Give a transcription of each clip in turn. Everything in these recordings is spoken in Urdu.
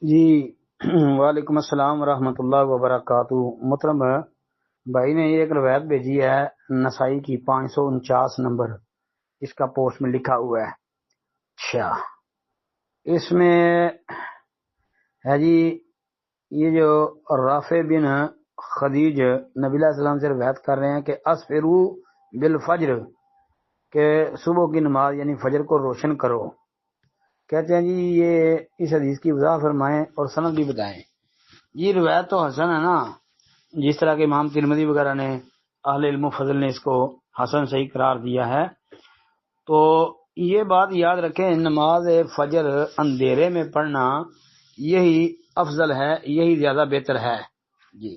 جی وعلیکم السلام ورحمۃ اللہ وبرکاتہ۔ محترم بھائی نے یہ ایک روایت بھیجی ہے، نسائی کی 549 نمبر، اس کا پوسٹ میں لکھا ہوا ہے۔ اچھا، اس میں ہے جی، یہ جو رافع بن خدیج نبی علیہ السلام سے روایت کر رہے ہیں کہ اسفرو بالفجر، کہ صبح کی نماز یعنی فجر کو روشن کرو۔ کہتے ہیں جی یہ اس حدیث کی وضاحت فرمائیں اور سند بھی بتائیں۔ یہ روایت تو حسن ہے نا، جس طرح کہ امام ترمذی وغیرہ نے، اہل علم و فضل نے اس کو حسن صحیح قرار دیا ہے۔ تو یہ بات یاد رکھیں، نماز فجر اندھیرے میں پڑھنا یہی افضل ہے، یہی زیادہ بہتر ہے۔ جی،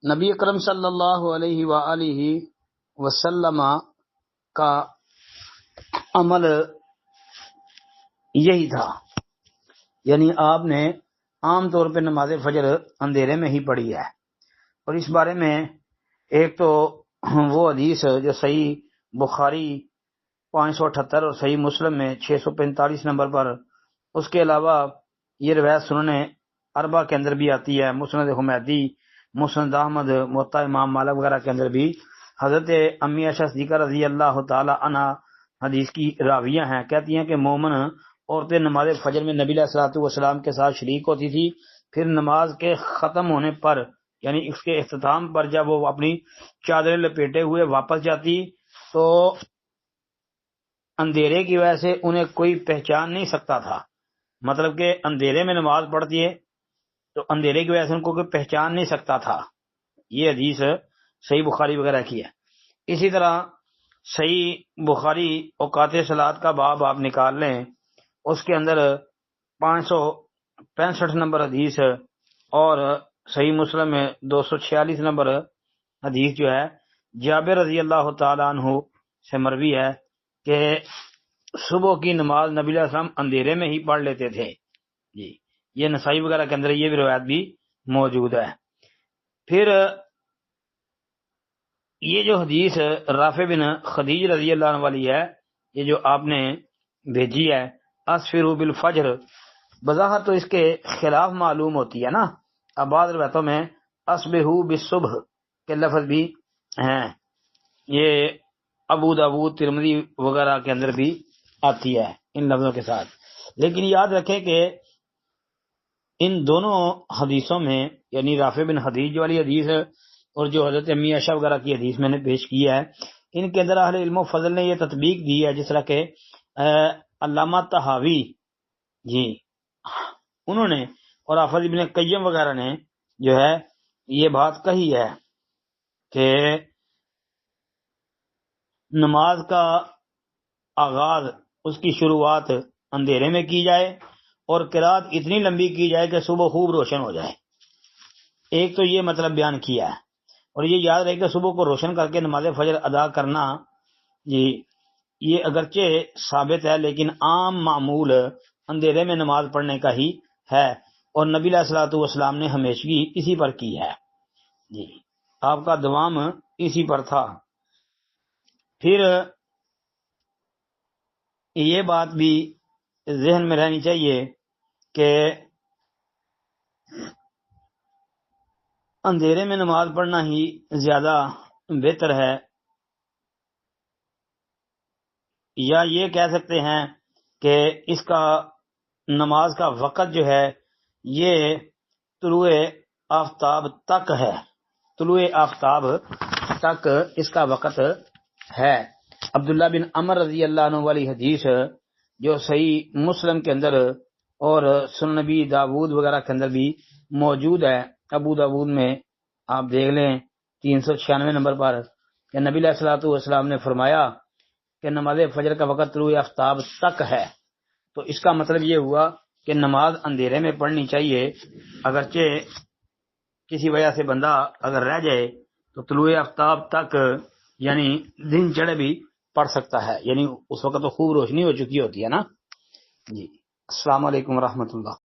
نبی اکرم صلی اللہ علیہ وآلہ وسلم کا عمل یہی تھا، یعنی آپ نے عام طور پہ نماز فجر اندھیرے میں ہی پڑھی ہے۔ اور اس بارے میں ایک تو وہ حدیث جو صحیح بخاری 578 اور صحیح مسلم میں 645 نمبر پر، اس کے علاوہ یہ روایت سنن اربع کے اندر بھی آتی ہے، مسند حمیدی، مسند احمد، موطا امام مالک وغیرہ کے اندر بھی۔ حضرت امی عائشہ صدیقہ رضی اللہ تعالی عنہ حدیث کی راویہ ہیں، کہتی ہیں کہ مومن عورتیں نماز فجر میں نبی علیہ الصلوۃ والسلام کے ساتھ شریک ہوتی تھی، پھر نماز کے ختم ہونے پر یعنی اس کے اختتام پر جب وہ اپنی چادریں لپیٹے ہوئے واپس جاتی تو اندھیرے کی وجہ سے انہیں کوئی پہچان نہیں سکتا تھا، مطلب کہ اندھیرے میں نماز پڑھتی ہے تو اندھیرے کی وجہ سے ان کو کوئی پہچان نہیں سکتا تھا۔ یہ حدیث صحیح بخاری وغیرہ کی ہے۔ اسی طرح صحیح بخاری اوقات صلاۃ کا باب آپ نکال لیں، اس کے اندر 565 نمبر حدیث اور صحیح مسلم میں 246 نمبر حدیث جو ہے جابر رضی اللہ تعالیٰ عنہ سے مروی ہے کہ صبح کی نماز نبی علیہ السلام اندھیرے میں ہی پڑھ لیتے تھے۔ جی، یہ نسائی وغیرہ کے اندر یہ بھی روایت بھی موجود ہے۔ پھر یہ جو حدیث رافع بن خدیج رضی اللہ عنہ والی ہے، یہ جو آپ نے بھیجی ہے اسفروا بالفجر، بظاہر تو اس کے خلاف معلوم ہوتی ہے نا۔ اب بعض روایتوں میں اصبحوا بالصبح کے لفظ بھی ہیں، یہ ابو داود ترمذی وغیرہ کے اندر بھی آتی ہے ان لفظوں کے ساتھ۔ لیکن یاد رکھیں کہ ان دونوں حدیثوں میں، یعنی رافع بن خدیج والی حدیث اور جو حضرت امی عائشہ وغیرہ کی حدیث میں نے پیش کی ہے، ان کے اندر اہل علم و فضل نے یہ تطبیق دی ہے، جس طرح کہ علامہ طحاوی جی انہوں نے اور حافظ ابن قیم وغیرہ نے جو ہے یہ بات کہی ہے کہ نماز کا آغاز، اس کی شروعات اندھیرے میں کی جائے اور قرات اتنی لمبی کی جائے کہ صبح خوب روشن ہو جائے۔ ایک تو یہ مطلب بیان کیا ہے، اور یہ یاد رہے کہ صبح کو روشن کر کے نماز فجر ادا کرنا جی یہ اگرچہ ثابت ہے، لیکن عام معمول اندھیرے میں نماز پڑھنے کا ہی ہے، اور نبی علیہ الصلوۃ والسلام نے ہمیشگی اسی پر کی ہے۔ جی، آپ کا دوام اسی پر تھا۔ پھر یہ بات بھی ذہن میں رہنی چاہیے کہ اندھیرے میں نماز پڑھنا ہی زیادہ بہتر ہے، یا یہ کہہ سکتے ہیں کہ اس کا نماز کا وقت جو ہے یہ طلوع آفتاب تک ہے، طلوع آفتاب تک اس کا وقت ہے۔ عبداللہ بن عمر رضی اللہ عنہ والی حدیث جو صحیح مسلم کے اندر اور سنن نبی داود وغیرہ کے اندر بھی موجود ہے، ابو داود میں آپ دیکھ لیں 396 نمبر پر، کہ نبی علیہ الصلوۃ والسلام نے فرمایا کہ نماز فجر کا وقت طلوع آفتاب تک ہے۔ تو اس کا مطلب یہ ہوا کہ نماز اندھیرے میں پڑھنی چاہیے، اگرچہ کسی وجہ سے بندہ اگر رہ جائے تو طلوع آفتاب تک یعنی دن چڑھے بھی پڑھ سکتا ہے، یعنی اس وقت تو خوب روشنی ہو چکی ہوتی ہے نا۔ جی، السلام علیکم ورحمۃ اللہ۔